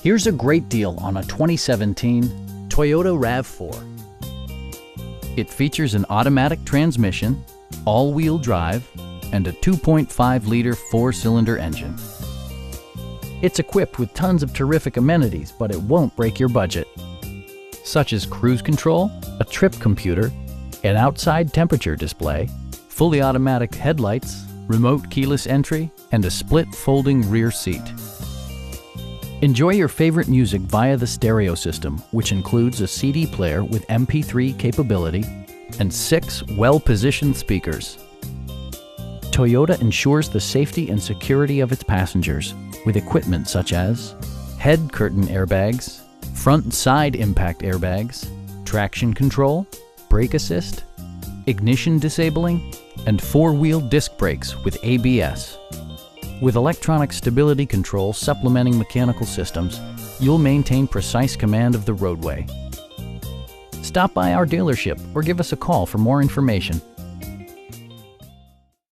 Here's a great deal on a 2017 Toyota RAV4. It features an automatic transmission, all-wheel drive, and a 2.5-liter four-cylinder engine. It's equipped with tons of terrific amenities, but it won't break your budget, such as cruise control, a trip computer, an outside temperature display, fully automatic headlights, remote keyless entry, and a split folding rear seat. Enjoy your favorite music via the stereo system, which includes a CD player with MP3 capability and 6 well-positioned speakers. Toyota ensures the safety and security of its passengers with equipment such as head curtain airbags, front and side impact airbags, traction control, brake assist, ignition disabling, and 4-wheel disc brakes with ABS. With electronic stability control supplementing mechanical systems, you'll maintain precise command of the roadway. Stop by our dealership or give us a call for more information.